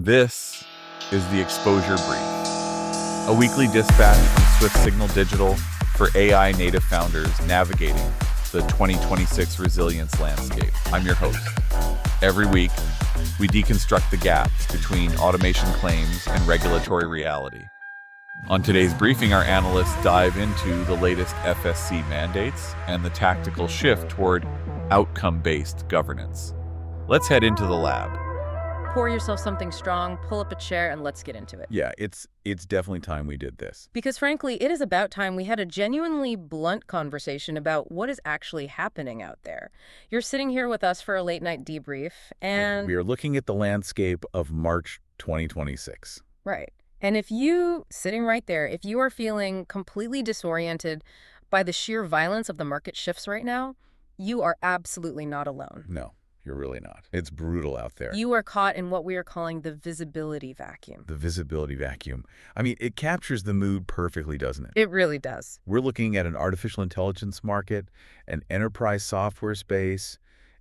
This is the Exposure Brief, a weekly dispatch from Swift Signal Digital for AI native founders navigating the 2026 resilience landscape. I'm your host. Every week, we deconstruct the gap between automation claims and regulatory reality. On today's briefing, our analysts dive into the latest FSC mandates and the tactical shift toward outcome-based governance. Let's head into the lab. Pour yourself something strong, pull up a chair, and let's get into it. Yeah, it's definitely time we did this. Because frankly, it is about time we had a genuinely blunt conversation about what is actually happening out there. You're sitting here with us for a late-night debrief, and we are looking at the landscape of March 2026. Right. And if you, sitting right there, if you are feeling completely disoriented by the sheer violence of the market shifts right now, you are absolutely not alone. No. You're really not. It's brutal out there. You are caught in what we are calling the visibility vacuum. The visibility vacuum. I mean, it captures the mood perfectly, doesn't it? It really does. We're looking at an artificial intelligence market, an enterprise software space,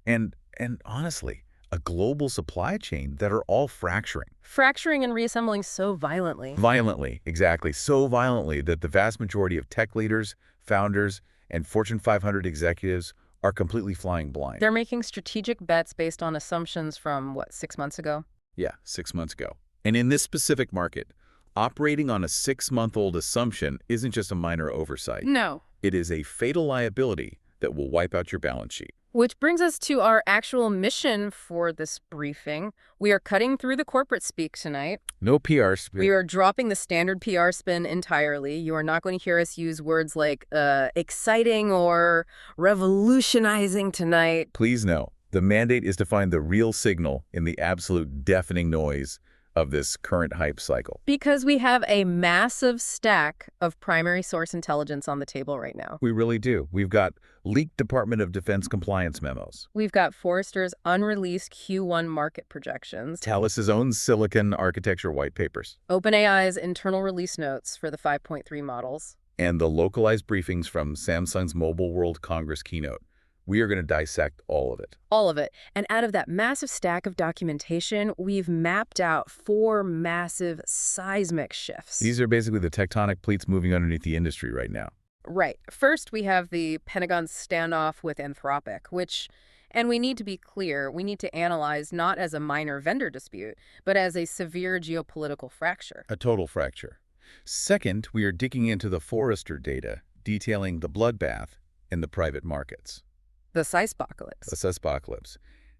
and honestly, a global supply chain that are all fracturing. Fracturing and reassembling so violently. Violently, exactly. So violently that the vast majority of tech leaders, founders, and Fortune 500 executives are completely flying blind. They're making strategic bets based on assumptions from, what, 6 months ago? Yeah, 6 months ago. And in this specific market, operating on a 6-month-old assumption isn't just a minor oversight. No. It is a fatal liability that will wipe out your balance sheet. Which brings us to our actual mission for this briefing. We are cutting through the corporate speak tonight. No PR spin. We are dropping the standard PR spin entirely. You are not going to hear us use words like exciting or revolutionizing tonight. Please know, the mandate is to find the real signal in the absolute deafening noise of this current hype cycle. Because we have a massive stack of primary source intelligence on the table right now. We really do. We've got leaked Department of Defense compliance memos. We've got Forrester's unreleased Q1 market projections. Taalas' own silicon architecture white papers. OpenAI's internal release notes for the 5.3 models. And the localized briefings from Samsung's Mobile World Congress keynote. We are going to dissect all of it. All of it. And out of that massive stack of documentation, we've mapped out 4 massive seismic shifts. These are basically the tectonic plates moving underneath the industry right now. Right. First, we have the Pentagon's standoff with Anthropic, which, and we need to be clear, we need to analyze not as a minor vendor dispute, but as a severe geopolitical fracture. A total fracture. Second, we are digging into the Forrester data, detailing the bloodbath in the private markets. The SaaSpocalypse. The SaaSpocalypse.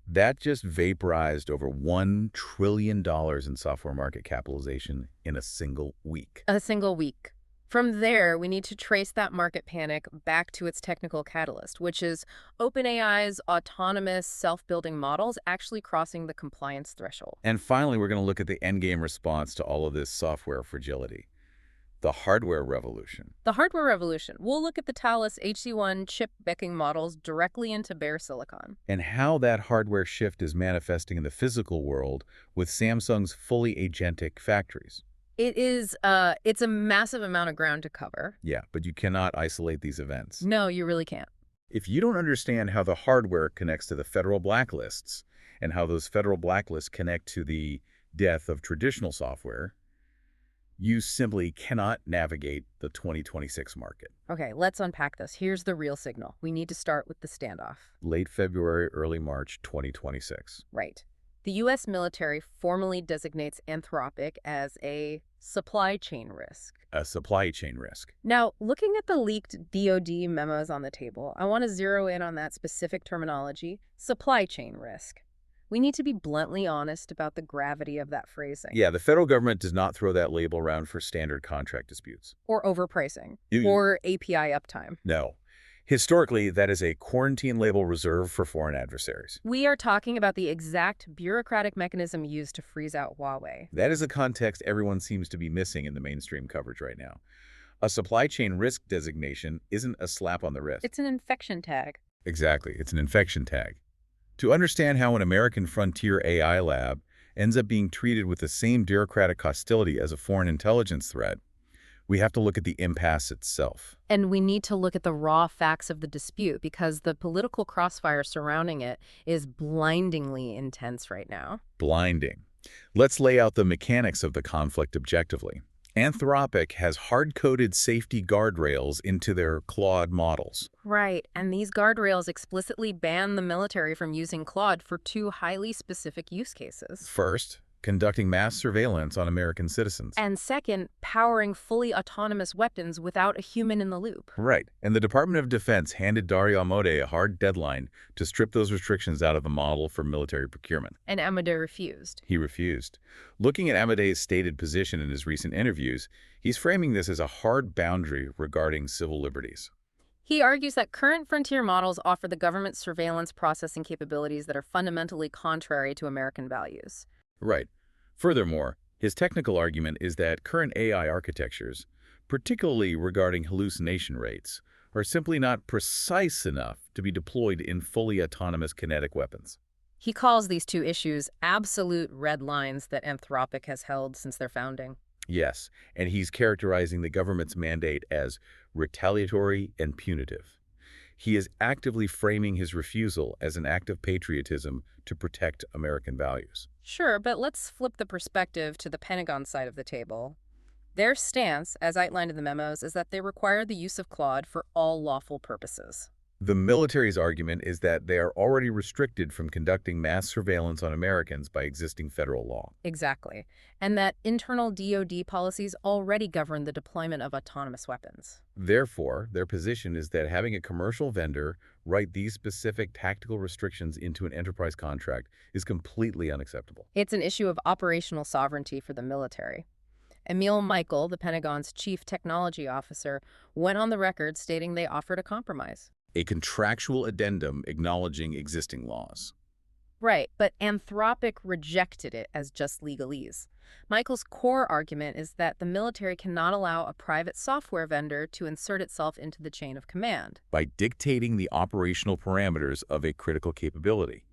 That just vaporized over $1 trillion in software market capitalization in a single week. A single week. From there, we need to trace that market panic back to its technical catalyst, which is OpenAI's autonomous self-building models actually crossing the compliance threshold. And finally, we're going to look at the endgame response to all of this software fragility. The hardware revolution. The hardware revolution. We'll look at the Taalas HC1 chip-backing models directly into bare silicon. And how that hardware shift is manifesting in the physical world with Samsung's fully agentic factories. It's a massive amount of ground to cover. Yeah, but you cannot isolate these events. No, you really can't. If you don't understand how the hardware connects to the federal blacklists and how those federal blacklists connect to the death of traditional software, you simply cannot navigate the 2026 market. Okay, let's unpack this. Here's the real signal. We need to start with the standoff. Late February, early March 2026. Right. The U.S. military formally designates Anthropic as a supply chain risk. A supply chain risk. Now, looking at the leaked DoD memos on the table, I want to zero in on that specific terminology, supply chain risk. We need to be bluntly honest about the gravity of that phrasing. Yeah, the federal government does not throw that label around for standard contract disputes. Or overpricing. Or API uptime. No. Historically, that is a quarantine label reserved for foreign adversaries. We are talking about the exact bureaucratic mechanism used to freeze out Huawei. That is a context everyone seems to be missing in the mainstream coverage right now. A supply chain risk designation isn't a slap on the wrist. It's an infection tag. Exactly. It's an infection tag. To understand how an American frontier AI lab ends up being treated with the same bureaucratic hostility as a foreign intelligence threat, we have to look at the impasse itself. And we need to look at the raw facts of the dispute because the political crossfire surrounding it is blindingly intense right now. Blinding. Let's lay out the mechanics of the conflict objectively. Anthropic has hard-coded safety guardrails into their Claude models. Right, and these guardrails explicitly ban the military from using Claude for two highly specific use cases. First, conducting mass surveillance on American citizens. And second, powering fully autonomous weapons without a human in the loop. Right, and the Department of Defense handed Dario Amode a hard deadline to strip those restrictions out of the model for military procurement. And Amade refused. He refused. Looking at Amade's stated position in his recent interviews, he's framing this as a hard boundary regarding civil liberties. He argues that current frontier models offer the government surveillance processing capabilities that are fundamentally contrary to American values. Right. Furthermore, his technical argument is that current AI architectures, particularly regarding hallucination rates, are simply not precise enough to be deployed in fully autonomous kinetic weapons. He calls these two issues absolute red lines that Anthropic has held since their founding. Yes, and he's characterizing the government's mandate as retaliatory and punitive. He is actively framing his refusal as an act of patriotism to protect American values. Sure, but let's flip the perspective to the Pentagon side of the table. Their stance, as outlined in the memos, is that they require the use of Claude for all lawful purposes. The military's argument is that they are already restricted from conducting mass surveillance on Americans by existing federal law. Exactly. And that internal DoD policies already govern the deployment of autonomous weapons. Therefore, their position is that having a commercial vendor write these specific tactical restrictions into an enterprise contract is completely unacceptable. It's an issue of operational sovereignty for the military. Emil Michael, the Pentagon's chief technology officer, went on the record stating they offered a compromise. A contractual addendum acknowledging existing laws. Right, but Anthropic rejected it as just legalese. Michael's core argument is that the military cannot allow a private software vendor to insert itself into the chain of command By dictating the operational parameters of a critical capability.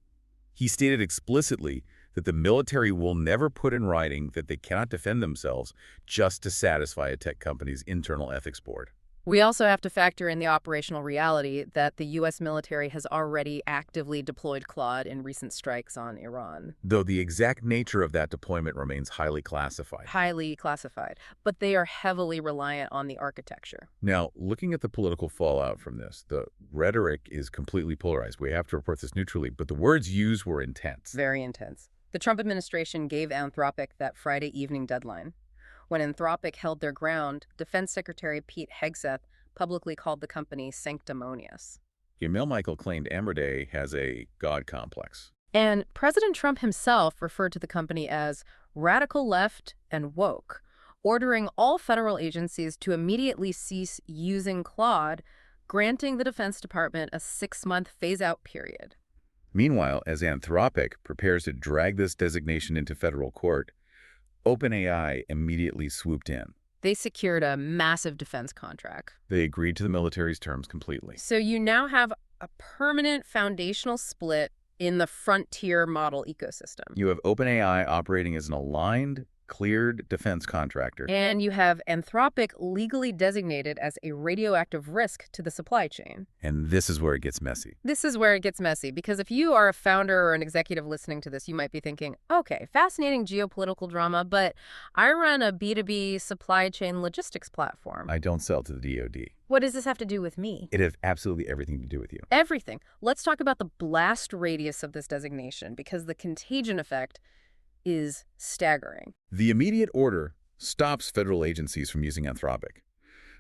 He stated explicitly that the military will never put in writing that they cannot defend themselves just to satisfy a tech company's internal ethics board. We also have to factor in the operational reality that the U.S. military has already actively deployed Claude in recent strikes on Iran. Though the exact nature of that deployment remains highly classified. Highly classified, but they are heavily reliant on the architecture. Now, looking at the political fallout from this, the rhetoric is completely polarized. We have to report this neutrally, but the words used were intense. Very intense. The Trump administration gave Anthropic that Friday evening deadline. When Anthropic held their ground, Defense Secretary Pete Hegseth publicly called the company sanctimonious. Emil Michael claimed Amade has a God complex. And President Trump himself referred to the company as radical left and woke, ordering all federal agencies to immediately cease using Claude, granting the Defense Department a 6-month phase-out period. Meanwhile, as Anthropic prepares to drag this designation into federal court, OpenAI immediately swooped in. They secured a massive defense contract. They agreed to the military's terms completely. So you now have a permanent foundational split in the frontier model ecosystem. You have OpenAI operating as an aligned, cleared defense contractor. And you have Anthropic legally designated as a radioactive risk to the supply chain. And this is where it gets messy. This is where it gets messy, because if you are a founder or an executive listening to this, you might be thinking, okay, fascinating geopolitical drama, but I run a B2B supply chain logistics platform. I don't sell to the DoD. What does this have to do with me? It has absolutely everything to do with you. Everything. Let's talk about the blast radius of this designation, because the contagion effect is staggering. The immediate order stops federal agencies from using Anthropic.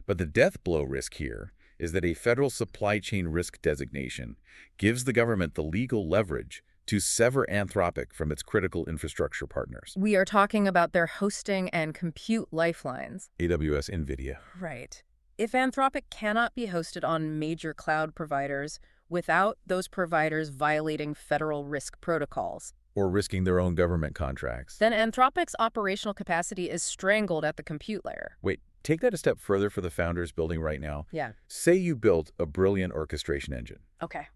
But the death blow risk here is that a federal supply chain risk designation gives the government the legal leverage to sever Anthropic from its critical infrastructure partners. We are talking about their hosting and compute lifelines. AWS, NVIDIA. Right. If Anthropic cannot be hosted on major cloud providers without those providers violating federal risk protocols, Or risking their own government contracts. then Anthropic's operational capacity is strangled at the compute layer. Wait, take that a step further for the founders building right now. Yeah. Say you built a brilliant orchestration engine. Okay.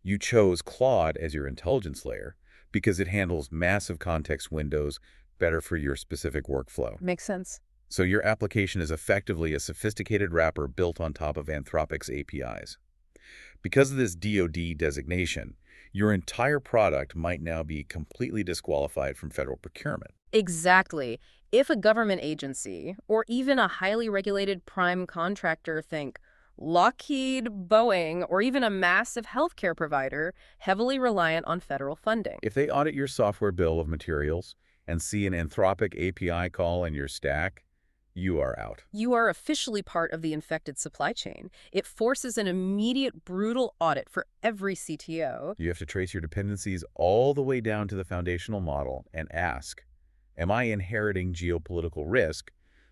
You chose Claude as your intelligence layer because it handles massive context windows better for your specific workflow. Makes sense. So your application is effectively a sophisticated wrapper built on top of Anthropic's APIs. Because of this DoD designation, Your entire product might now be completely disqualified from federal procurement. Exactly. If a government agency, or even a highly regulated prime contractor, think Lockheed, Boeing, or even a massive healthcare provider heavily reliant on federal funding. If they audit your software bill of materials and see an Anthropic API call in your stack, you are out. You are officially part of the infected supply chain. It forces an immediate, brutal audit for every CTO. You have to trace your dependencies all the way down to the foundational model and ask, am I inheriting geopolitical risk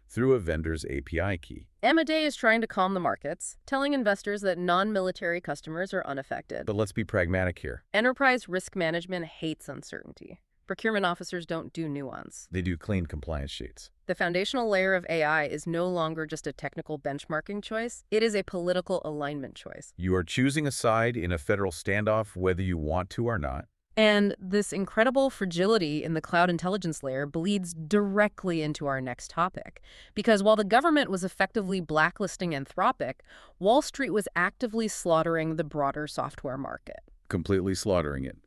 through a vendor's API key? Amadeus is trying to calm the markets, telling investors that non-military customers are unaffected. But let's be pragmatic here. Enterprise risk management hates uncertainty. Procurement officers don't do nuance. They do clean compliance sheets. The foundational layer of AI is no longer just a technical benchmarking choice. It is a political alignment choice. You are choosing a side in a federal standoff whether you want to or not. And this incredible fragility in the cloud intelligence layer bleeds directly into our next topic. Because while the government was effectively blacklisting Anthropic, Wall Street was actively slaughtering the broader software market. Completely slaughtering it.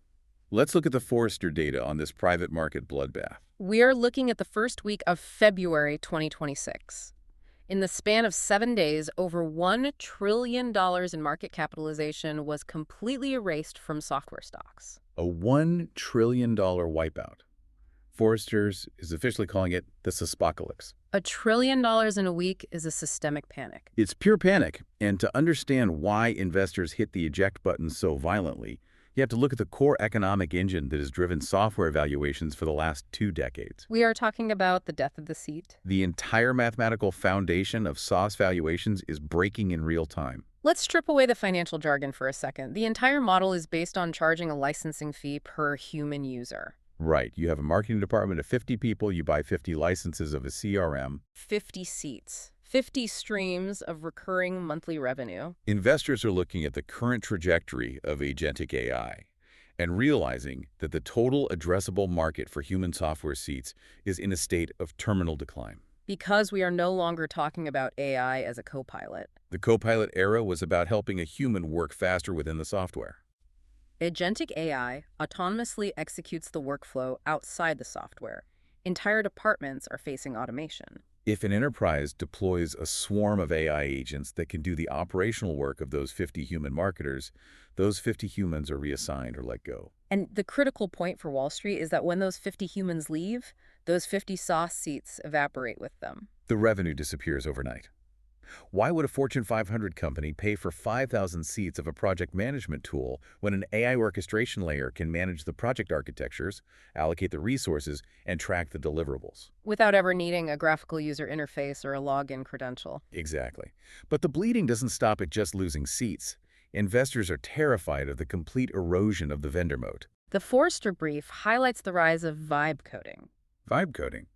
Let's look at the Forrester data on this private market bloodbath. We are looking at the first week of February 2026. In the span of 7 days, over $1 trillion in market capitalization was completely erased from software stocks. A $1 trillion wipeout. Forrester's is officially calling it the SaaSpocalypse. $1 trillion in a week is a systemic panic. It's pure panic, and to understand why investors hit the eject button so violently, you have to look at the core economic engine that has driven software valuations for the last 2 decades. We are talking about the death of the seat. The entire mathematical foundation of SaaS valuations is breaking in real time. Let's strip away the financial jargon for a second. The entire model is based on charging a licensing fee per human user. Right. You have a marketing department of 50 people, you buy 50 licenses of a CRM. 50 seats. 50 streams of recurring monthly revenue. Investors are looking at the current trajectory of agentic AI and realizing that the total addressable market for human software seats is in a state of terminal decline. Because we are no longer talking about AI as a co-pilot. The co-pilot era was about helping a human work faster within the software. Agentic AI autonomously executes the workflow outside the software. Entire departments are facing automation. If an enterprise deploys a swarm of AI agents that can do the operational work of those 50 human marketers, those 50 humans are reassigned or let go. And the critical point for Wall Street is that when those 50 humans leave, those 50 SaaS seats evaporate with them. The revenue disappears overnight. Why would a Fortune 500 company pay for 5,000 seats of a project management tool when an AI orchestration layer can manage the project architectures, allocate the resources, and track the deliverables? Without ever needing a graphical user interface or a login credential. Exactly. But the bleeding doesn't stop at just losing seats. Investors are terrified of the complete erosion of the vendor moat. The Forrester brief highlights the rise of vibe coding. Vibe coding.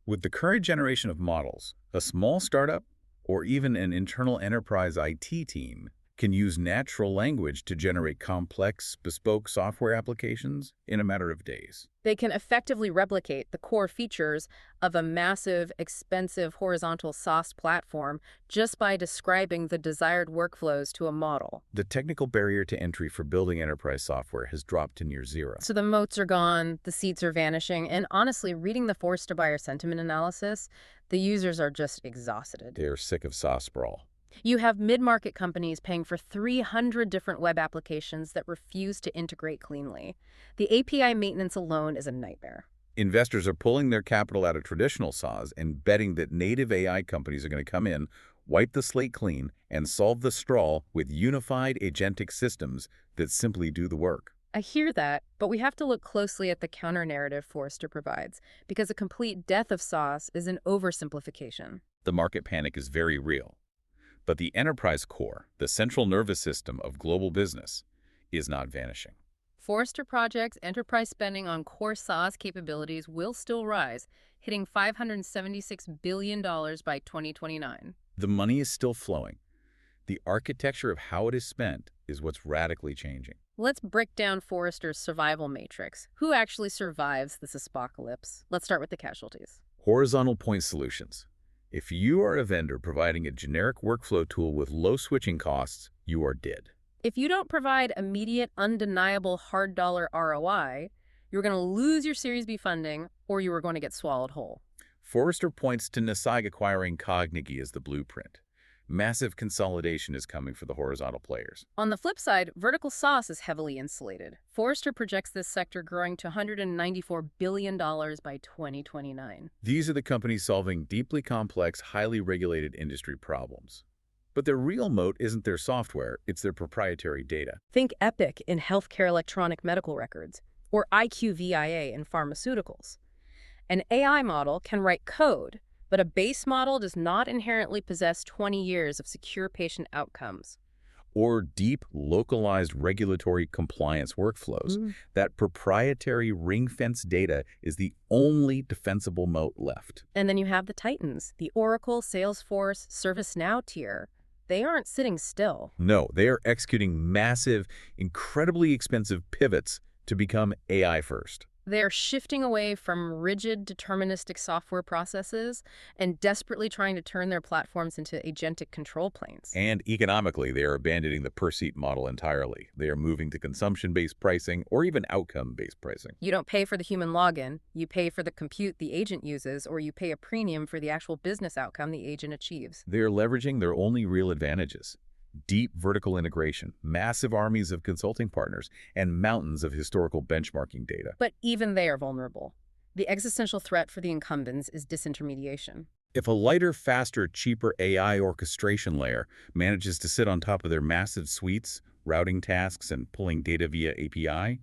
With the current generation of models, a small startup or even an internal enterprise IT team can use natural language to generate complex, bespoke software applications in a matter of days. They can effectively replicate the core features of a massive, expensive horizontal SaaS platform just by describing the desired workflows to a model. The technical barrier to entry for building enterprise software has dropped to near zero. So the moats are gone, the seats are vanishing, and honestly, reading the Forrester buyer sentiment analysis, the users are just exhausted. They are sick of SaaS sprawl. You have mid-market companies paying for 300 different web applications that refuse to integrate cleanly. The API maintenance alone is a nightmare. Investors are pulling their capital out of traditional SaaS and betting that native AI companies are going to come in, wipe the slate clean, and solve the sprawl with unified agentic systems that simply do the work. I hear that, but we have to look closely at the counter-narrative Forrester provides, because a complete death of SaaS is an oversimplification. The market panic is very real. But the enterprise core, the central nervous system of global business, is not vanishing. Forrester projects enterprise spending on core SaaS capabilities will still rise, hitting $576 billion by 2029. The money is still flowing. The architecture of how it is spent is what's radically changing. Let's break down Forrester's survival matrix. Who actually survives this apocalypse? Let's start with the casualties. Horizontal point solutions. If you are a vendor providing a generic workflow tool with low switching costs, you are dead. If you don't provide immediate, undeniable hard dollar ROI, you're going to lose your Series B funding or you are going to get swallowed whole. Forrester points to Nasag acquiring Cognigi as the blueprint. Massive consolidation is coming for the horizontal players. On the flip side, vertical SaaS is heavily insulated. Forrester projects this sector growing to $194 billion by 2029. These are the companies solving deeply complex, highly regulated industry problems. But their real moat isn't their software, it's their proprietary data. Think Epic in healthcare electronic medical records, or IQVIA in pharmaceuticals. An AI model can write code, but a base model does not inherently possess 20 years of secure patient outcomes. Or deep, localized regulatory compliance workflows. That proprietary ring-fence data is the only defensible moat left. And then you have the titans, the Oracle, Salesforce, ServiceNow tier. They aren't sitting still. No, they are executing massive, incredibly expensive pivots to become AI first. They're shifting away from rigid, deterministic software processes and desperately trying to turn their platforms into agentic control planes. And economically, they are abandoning the per-seat model entirely. They are moving to consumption-based pricing or even outcome-based pricing. You don't pay for the human login, you pay for the compute the agent uses, or you pay a premium for the actual business outcome the agent achieves. They are leveraging their only real advantages. Deep vertical integration, massive armies of consulting partners, and mountains of historical benchmarking data. But even they are vulnerable. The existential threat for the incumbents is disintermediation. If a lighter, faster, cheaper AI orchestration layer manages to sit on top of their massive suites, routing tasks, and pulling data via API,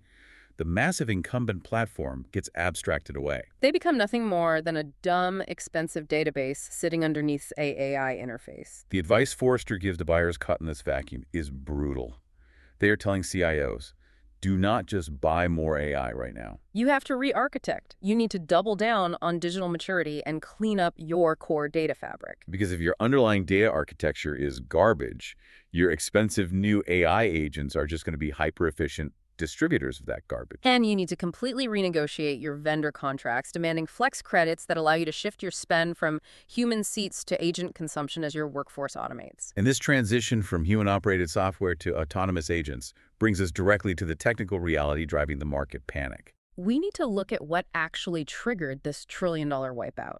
the massive incumbent platform gets abstracted away. They become nothing more than a dumb, expensive database sitting underneath an AI interface. The advice Forrester gives to buyers caught in this vacuum is brutal. They are telling CIOs, do not just buy more AI right now. You have to re-architect. You need to double down on digital maturity and clean up your core data fabric. Because if your underlying data architecture is garbage, your expensive new AI agents are just going to be hyper-efficient distributors of that garbage. And you need to completely renegotiate your vendor contracts, demanding flex credits that allow you to shift your spend from human seats to agent consumption as your workforce automates. And this transition from human-operated software to autonomous agents brings us directly to the technical reality driving the market panic. We need to look at what actually triggered this trillion-dollar wipeout.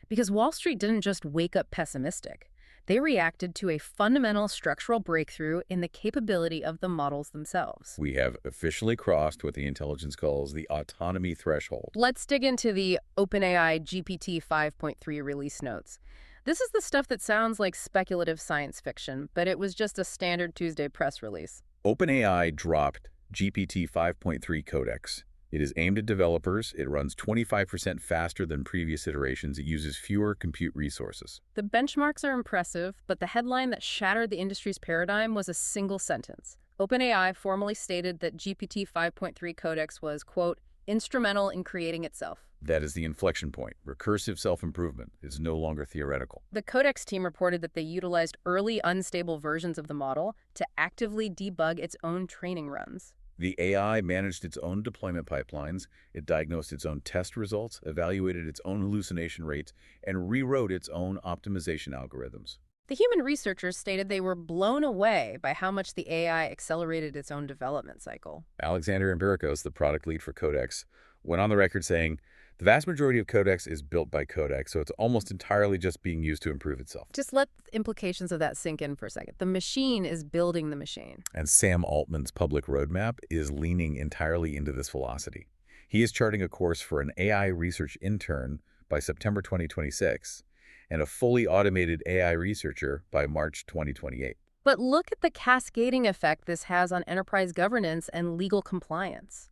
Because Wall Street didn't just wake up pessimistic. They reacted to a fundamental structural breakthrough in the capability of the models themselves. We have officially crossed what the intelligence calls the autonomy threshold. Let's dig into the OpenAI GPT 5.3 release notes. This is the stuff that sounds like speculative science fiction, but it was just a standard Tuesday press release. OpenAI dropped GPT 5.3 Codex. It is aimed at developers. It runs 25% faster than previous iterations. It uses fewer compute resources. The benchmarks are impressive, but the headline that shattered the industry's paradigm was a single sentence. OpenAI formally stated that GPT 5.3 Codex was, quote, instrumental in creating itself. That is the inflection point. Recursive self-improvement is no longer theoretical. The Codex team reported that they utilized early unstable versions of the model to actively debug its own training runs. The AI managed its own deployment pipelines, it diagnosed its own test results, evaluated its own hallucination rates, and rewrote its own optimization algorithms. The human researchers stated they were blown away by how much the AI accelerated its own development cycle. Alexander Empiricos, the product lead for Codex, went on the record saying, the vast majority of Codex is built by Codex, so it's almost entirely just being used to improve itself. Just let the implications of that sink in for a second. The machine is building the machine. And Sam Altman's public roadmap is leaning entirely into this velocity. He is charting a course for an AI research intern by September 2026 and a fully automated AI researcher by March 2028. But look at the cascading effect this has on enterprise governance and legal compliance.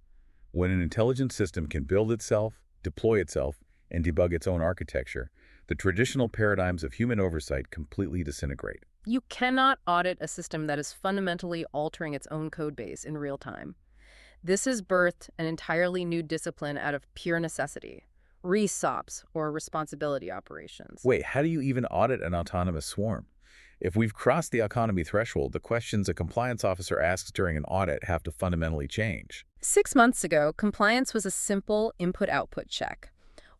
When an intelligent system can build itself, deploy itself, and debug its own architecture, the traditional paradigms of human oversight completely disintegrate. You cannot audit a system that is fundamentally altering its own code base in real time. This has birthed an entirely new discipline out of pure necessity, RESOPs, or responsibility operations. Wait, how do you even audit an autonomous swarm? If we've crossed the autonomy threshold, the questions a compliance officer asks during an audit have to fundamentally change. 6 months ago, compliance was a simple input-output check.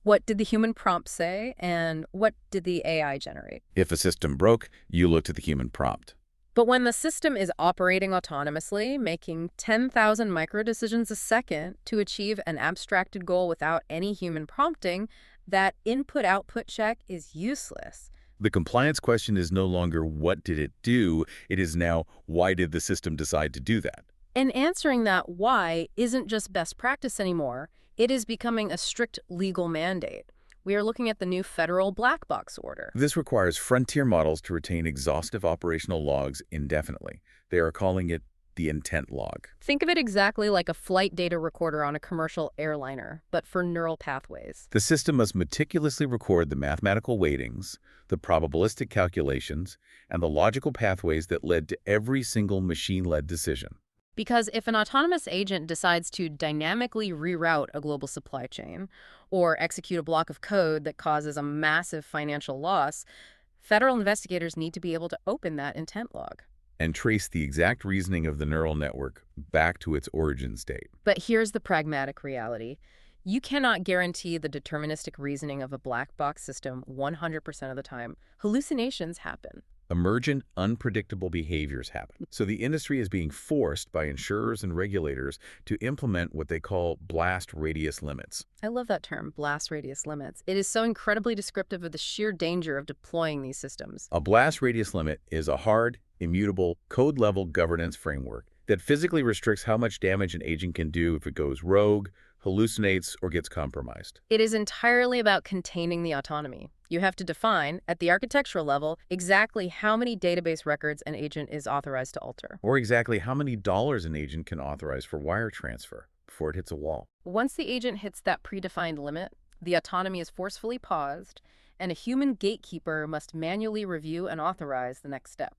What did the human prompt say, and what did the AI generate? If a system broke, you looked at the human prompt. But when the system is operating autonomously, making 10,000 micro-decisions a second to achieve an abstracted goal without any human prompting, that input-output check is useless. The compliance question is no longer what did it do, it is now why did the system decide to do that? And answering that why isn't just best practice anymore, it is becoming a strict legal mandate. We are looking at the new federal black box order. This requires frontier models to retain exhaustive operational logs indefinitely. They are calling it the intent log. Think of it exactly like a flight data recorder on a commercial airliner, but for neural pathways. The system must meticulously record the mathematical weightings, the probabilistic calculations, and the logical pathways that led to every single machine-led decision. Because if an autonomous agent decides to dynamically reroute a global supply chain or execute a block of code that causes a massive financial loss, federal investigators need to be able to open that intent log And trace the exact reasoning of the neural network back to its origin state. But here's the pragmatic reality. You cannot guarantee the deterministic reasoning of a black box system 100% of the time. Hallucinations happen. Emergent, unpredictable behaviors happen. So the industry is being forced by insurers and regulators to implement what they call blast radius limits. I love that term, blast radius limits. It is so incredibly descriptive of the sheer danger of deploying these systems. A blast radius limit is a hard, immutable, code-level governance framework that physically restricts how much damage an agent can do if it goes rogue, hallucinates, or gets compromised. It is entirely about containing the autonomy. You have to define, at the architectural level, exactly how many database records an agent is authorized to alter. Or exactly how many dollars an agent can authorize for wire transfer before it hits a wall. Once the agent hits that predefined limit, the autonomy is forcefully paused, and a human gatekeeper must manually review and authorize the next step.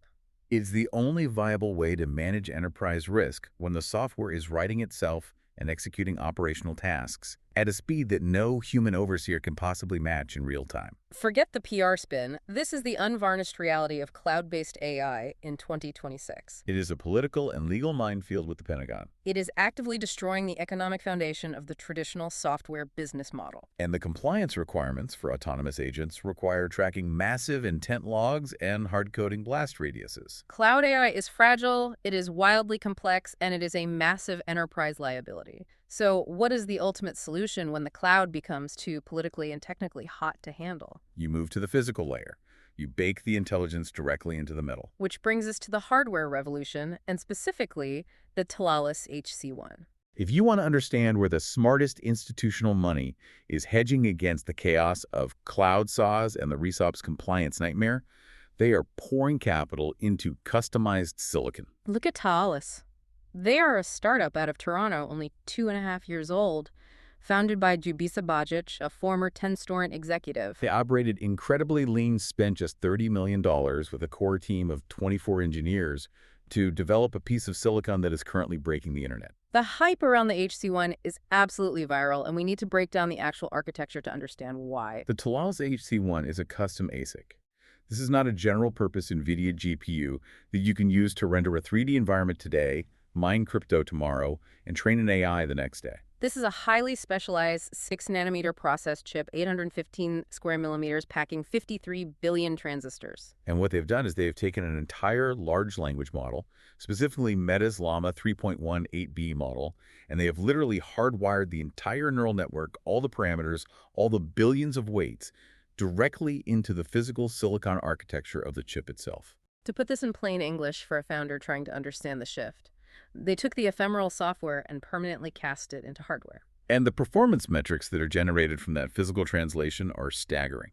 It's the only viable way to manage enterprise risk when the software is writing itself and executing operational tasks at a speed that no human overseer can possibly match in real time. Forget the PR spin. This is the unvarnished reality of cloud-based AI in 2026. It is a political and legal minefield with the Pentagon. It is actively destroying the economic foundation of the traditional software business model. And the compliance requirements for autonomous agents require tracking massive intent logs and hard-coding blast radiuses. Cloud AI is fragile, it is wildly complex, and it is a massive enterprise liability. So what is the ultimate solution when the cloud becomes too politically and technically hot to handle? You move to the physical layer. You bake the intelligence directly into the metal. Which brings us to the hardware revolution, and specifically the Taalas HC1. If you want to understand where the smartest institutional money is hedging against the chaos of cloud saws and the RESOP's compliance nightmare, they are pouring capital into customized silicon. Look at Taalas. They are a startup out of Toronto, only 2.5 years old, founded by Jubisa Bajic, a former 10-storent executive. They operated incredibly lean, spent just $30 million with a core team of 24 engineers to develop a piece of silicon that is currently breaking the internet. The hype around the HC1 is absolutely viral, and we need to break down the actual architecture to understand why. The Taalas HC1 is a custom ASIC. This is not a general-purpose NVIDIA GPU that you can use to render a 3D environment today, mine crypto tomorrow, and train an AI the next day. This is a highly specialized 6-nanometer process chip, 815 square millimeters, packing 53 billion transistors. And what they've done is they've taken an entire large language model, specifically Meta's Llama 3.18b model, and they have literally hardwired the entire neural network, all the parameters, all the billions of weights, directly into the physical silicon architecture of the chip itself. To put this in plain English for a founder trying to understand the shift, they took the ephemeral software and permanently cast it into hardware. And the performance metrics that are generated from that physical translation are staggering.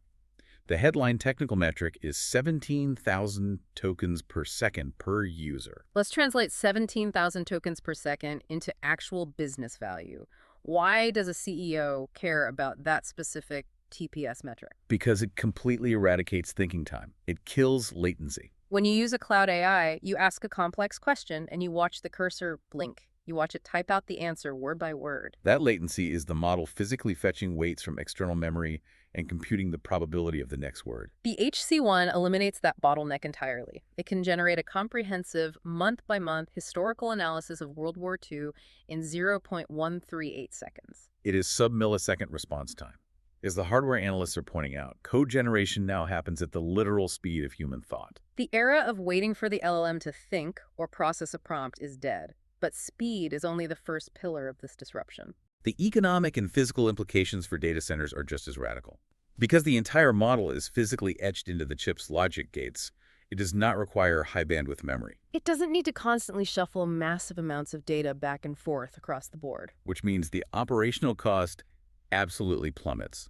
The headline technical metric is 17,000 tokens per second per user. Let's translate 17,000 tokens per second into actual business value. Why does a CEO care about that specific TPS metric? Because it completely eradicates thinking time. It kills latency. When you use a cloud AI, you ask a complex question and you watch the cursor blink. You watch it type out the answer word by word. That latency is the model physically fetching weights from external memory and computing the probability of the next word. The HC1 eliminates that bottleneck entirely. It can generate a comprehensive, month-by-month historical analysis of World War II in 0.138 seconds. It is sub-millisecond response time. As the hardware analysts are pointing out, code generation now happens at the literal speed of human thought. The era of waiting for the LLM to think or process a prompt is dead, but speed is only the first pillar of this disruption. The economic and physical implications for data centers are just as radical. Because the entire model is physically etched into the chip's logic gates, it does not require high bandwidth memory, It doesn't need to constantly shuffle massive amounts of data back and forth across the board. which means the operational cost absolutely plummets.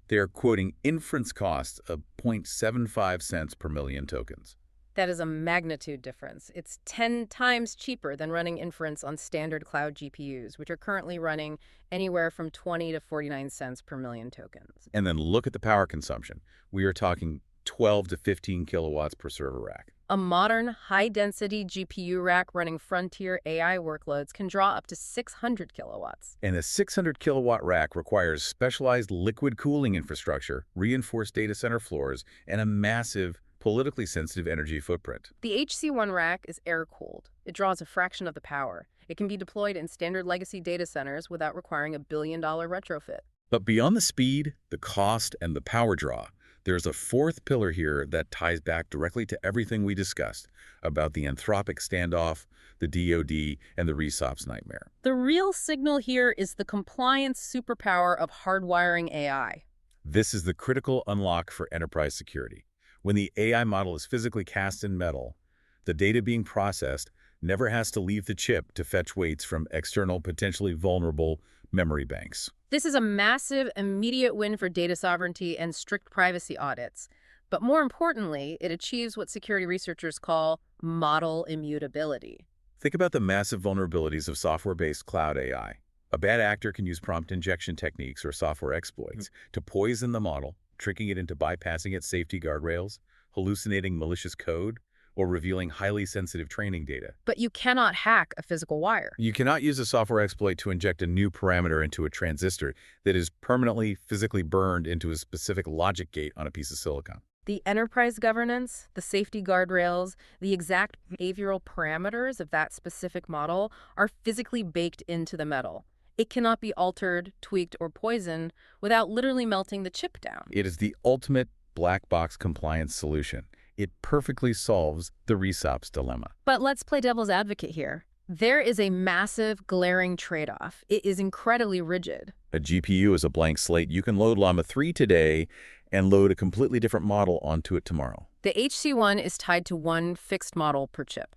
They are quoting inference costs of 0.75 cents per million tokens. That is a magnitude difference. It's 10 times cheaper than running inference on standard cloud GPUs, which are currently running anywhere from 20 to 49 cents per million tokens. And then look at the power consumption. We are talking 12 to 15 kilowatts per server rack. A modern, high-density GPU rack running frontier AI workloads can draw up to 600 kilowatts. And a 600 kilowatt rack requires specialized liquid cooling infrastructure, reinforced data center floors, and a massive, politically sensitive energy footprint. The HC1 rack is air-cooled. It draws a fraction of the power. It can be deployed in standard legacy data centers without requiring $1 billion retrofit. But beyond the speed, the cost, and the power draw, there's a fourth pillar here that ties back directly to everything we discussed about the Anthropic standoff, the DoD, and the RESOP's nightmare. The real signal here is the compliance superpower of hardwiring AI. This is the critical unlock for enterprise security. When the AI model is physically cast in metal, the data being processed never has to leave the chip to fetch weights from external, potentially vulnerable memory banks. This is a massive, immediate win for data sovereignty and strict privacy audits. But more importantly, it achieves what security researchers call model immutability. Think about the massive vulnerabilities of software-based cloud AI. A bad actor can use prompt injection techniques or software exploits to poison the model, tricking it into bypassing its safety guardrails, hallucinating malicious code, or revealing highly sensitive training data. But you cannot hack a physical wire. You cannot use a software exploit to inject a new parameter into a transistor that is permanently physically burned into a specific logic gate on a piece of silicon. The enterprise governance, the safety guardrails, the exact behavioral parameters of that specific model are physically baked into the metal. It cannot be altered, tweaked, or poisoned without literally melting the chip down. It is the ultimate black box compliance solution. It perfectly solves the RESOP's dilemma. But let's play devil's advocate here. There is a massive, glaring trade-off. It is incredibly rigid. A GPU is a blank slate. You can load Llama 3 today and load a completely different model onto it tomorrow. The HC1 is tied to one fixed model per chip.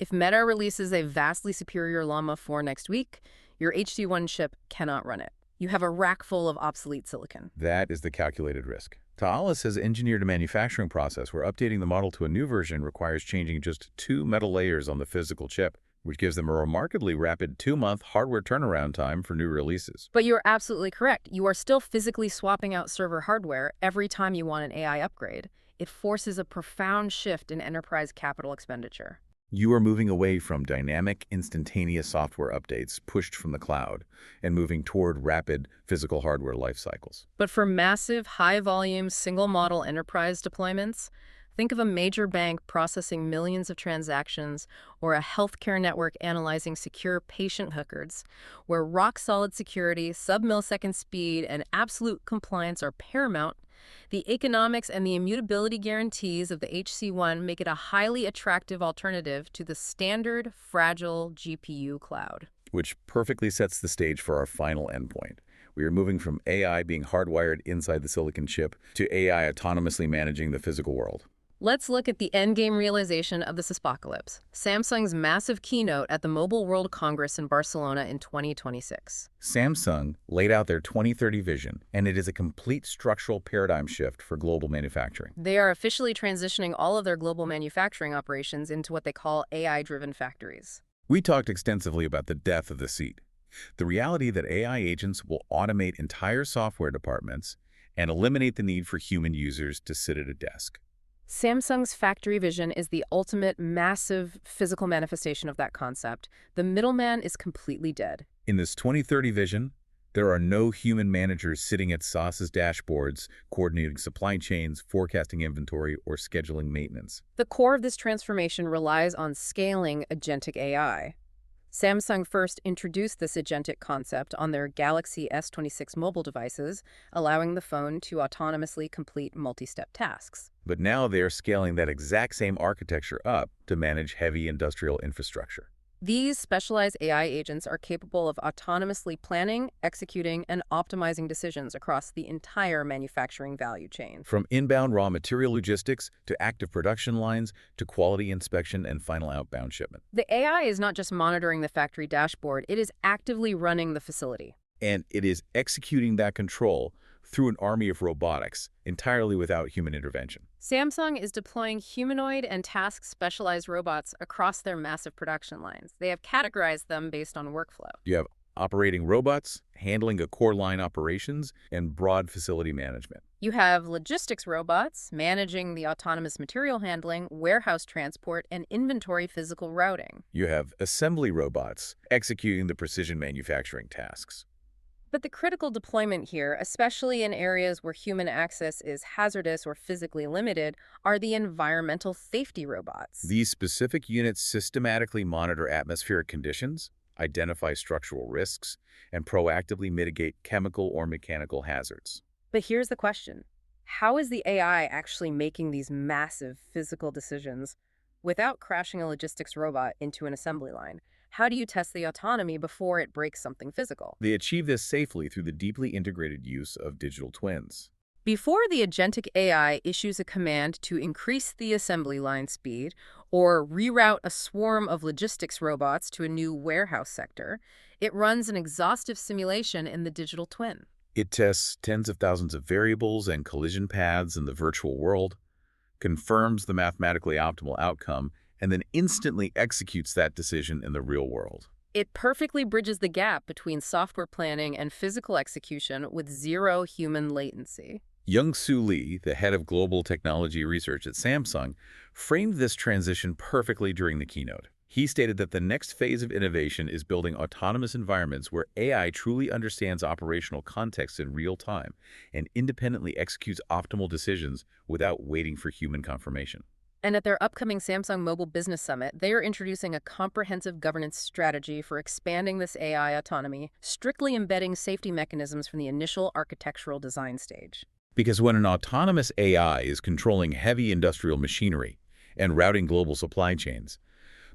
If Meta releases a vastly superior Llama 4 next week, your HC1 chip cannot run it. You have a rack full of obsolete silicon. That is the calculated risk. Taalas has engineered a manufacturing process where updating the model to a new version requires changing just 2 metal layers on the physical chip, which gives them a remarkably rapid 2-month hardware turnaround time for new releases. But you're absolutely correct. You are still physically swapping out server hardware every time you want an AI upgrade. It forces a profound shift in enterprise capital expenditure. You are moving away from dynamic, instantaneous software updates pushed from the cloud and moving toward rapid physical hardware life cycles. But for massive, high-volume, single-model enterprise deployments, think of a major bank processing millions of transactions or a healthcare network analyzing secure patient records, where rock-solid security, sub-millisecond speed, and absolute compliance are paramount. The economics and the immutability guarantees of the HC1 make it a highly attractive alternative to the standard, fragile GPU cloud. Which perfectly sets the stage for our final endpoint. We are moving from AI being hardwired inside the silicon chip to AI autonomously managing the physical world. Let's look at the endgame realization of the SaaSpocalypse, Samsung's massive keynote at the Mobile World Congress in Barcelona in 2026. Samsung laid out their 2030 vision, and it is a complete structural paradigm shift for global manufacturing. They are officially transitioning all of their global manufacturing operations into what they call AI-driven factories. We talked extensively about the death of the seat, the reality that AI agents will automate entire software departments and eliminate the need for human users to sit at a desk. Samsung's factory vision is the ultimate massive physical manifestation of that concept. The middleman is completely dead. In this 2030 vision, there are no human managers sitting at SaaS's dashboards, coordinating supply chains, forecasting inventory, or scheduling maintenance. The core of this transformation relies on scaling agentic AI. Samsung first introduced this agentic concept on their Galaxy S26 mobile devices, allowing the phone to autonomously complete multi-step tasks. But now they are scaling that exact same architecture up to manage heavy industrial infrastructure. These specialized AI agents are capable of autonomously planning, executing, and optimizing decisions across the entire manufacturing value chain. From inbound raw material logistics to active production lines to quality inspection and final outbound shipment. The AI is not just monitoring the factory dashboard, it is actively running the facility. And it is executing that control through an army of robotics, entirely without human intervention. Samsung is deploying humanoid and task-specialized robots across their massive production lines. They have categorized them based on workflow. You have operating robots, handling a core line operations, and broad facility management. You have logistics robots managing the autonomous material handling, warehouse transport, and inventory physical routing. You have assembly robots executing the precision manufacturing tasks. But the critical deployment here, especially in areas where human access is hazardous or physically limited, are the environmental safety robots. These specific units systematically monitor atmospheric conditions, identify structural risks, and proactively mitigate chemical or mechanical hazards. But here's the question. How is the AI actually making these massive physical decisions without crashing a logistics robot into an assembly line? How do you test the autonomy before it breaks something physical? They achieve this safely through the deeply integrated use of digital twins. Before the agentic AI issues a command to increase the assembly line speed or reroute a swarm of logistics robots to a new warehouse sector, it runs an exhaustive simulation in the digital twin. It tests tens of thousands of variables and collision paths in the virtual world, confirms the mathematically optimal outcome, and then instantly executes that decision in the real world. It perfectly bridges the gap between software planning and physical execution with zero human latency. Young-Soo Lee, the head of global technology research at Samsung, framed this transition perfectly during the keynote. He stated that the next phase of innovation is building autonomous environments where AI truly understands operational context in real time and independently executes optimal decisions without waiting for human confirmation. And at their upcoming Samsung Mobile Business Summit, they are introducing a comprehensive governance strategy for expanding this AI autonomy, strictly embedding safety mechanisms from the initial architectural design stage. Because when an autonomous AI is controlling heavy industrial machinery and routing global supply chains,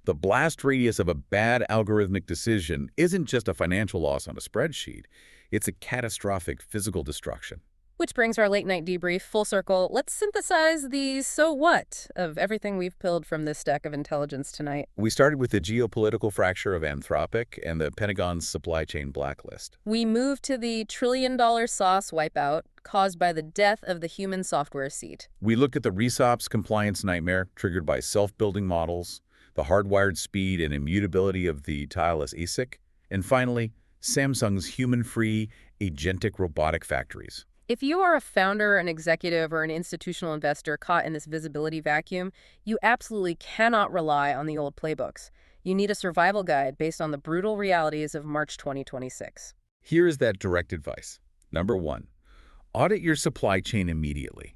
the blast radius of a bad algorithmic decision isn't just a financial loss on a spreadsheet, it's a catastrophic physical destruction. Which brings our late-night debrief full circle. Let's synthesize the so what of everything we've pulled from this stack of intelligence tonight. We started with the geopolitical fracture of Anthropic and the Pentagon's supply chain blacklist. We moved to the trillion-dollar sauce wipeout caused by the death of the human software seat. We looked at the RESOP's compliance nightmare triggered by self-building models, the hardwired speed and immutability of the Taalas ASIC, and finally, Samsung's human-free agentic robotic factories. If you are a founder, an executive, or an institutional investor caught in this visibility vacuum, you absolutely cannot rely on the old playbooks. You need a survival guide based on the brutal realities of March 2026. Here is that direct advice. Number 1, audit your supply chain immediately.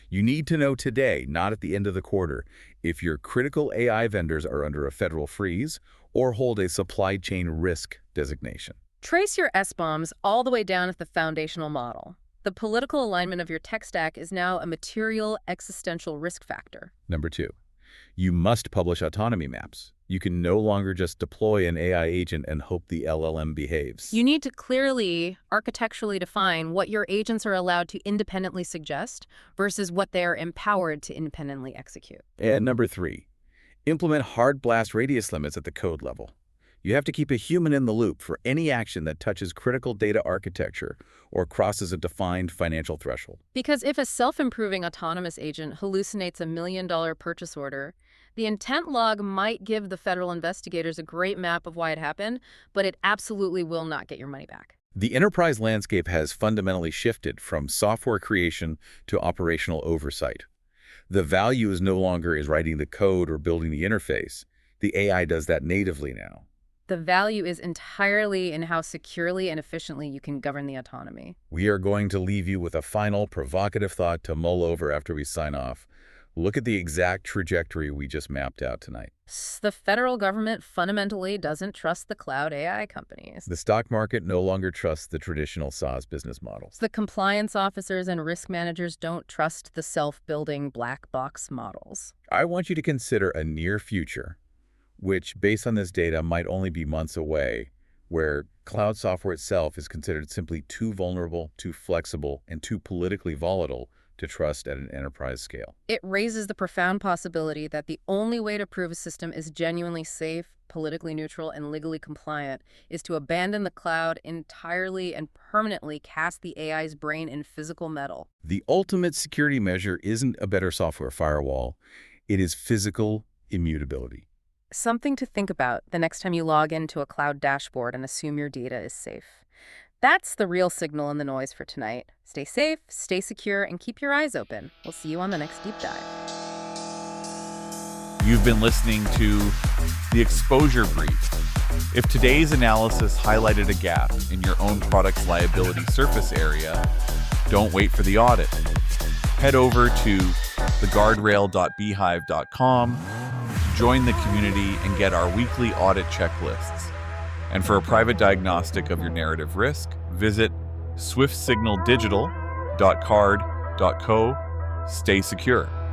You need to know today, not at the end of the quarter, if your critical AI vendors are under a federal freeze or hold a supply chain risk designation. Trace your SBOMs all the way down at the foundational model. The political alignment of your tech stack is now a material existential risk factor. Number 2, you must publish autonomy maps. You can no longer just deploy an AI agent and hope the LLM behaves. You need to clearly, architecturally define what your agents are allowed to independently suggest versus what they are empowered to independently execute. And number 3, implement hard blast radius limits at the code level. You have to keep a human in the loop for any action that touches critical data architecture or crosses a defined financial threshold. Because if a self-improving autonomous agent hallucinates a $1 million purchase order, the intent log might give the federal investigators a great map of why it happened, but it absolutely will not get your money back. The enterprise landscape has fundamentally shifted from software creation to operational oversight. The value is no longer in writing the code or building the interface. The AI does that natively now. The value is entirely in how securely and efficiently you can govern the autonomy. We are going to leave you with a final provocative thought to mull over after we sign off. Look at the exact trajectory we just mapped out tonight. The federal government fundamentally doesn't trust the cloud AI companies. The stock market no longer trusts the traditional SaaS business models. The compliance officers and risk managers don't trust the self-building black box models. I want you to consider a near future, which, based on this data, might only be months away, where cloud software itself is considered simply too vulnerable, too flexible, and too politically volatile to trust at an enterprise scale. It raises the profound possibility that the only way to prove a system is genuinely safe, politically neutral, and legally compliant is to abandon the cloud entirely and permanently cast the AI's brain in physical metal. The ultimate security measure isn't a better software firewall. It is physical immutability. Something to think about the next time you log into a cloud dashboard and assume your data is safe. That's the real signal in the noise for tonight. Stay safe, stay secure, and keep your eyes open. We'll see you on the next deep dive. You've been listening to The Exposure Brief. If today's analysis highlighted a gap in your own product's liability surface area, don't wait for the audit. Head over to theguardrail.beehive.com, join the community, and get our weekly audit checklists. And for a private diagnostic of your narrative risk, visit swiftsignaldigital.card.co. Stay secure.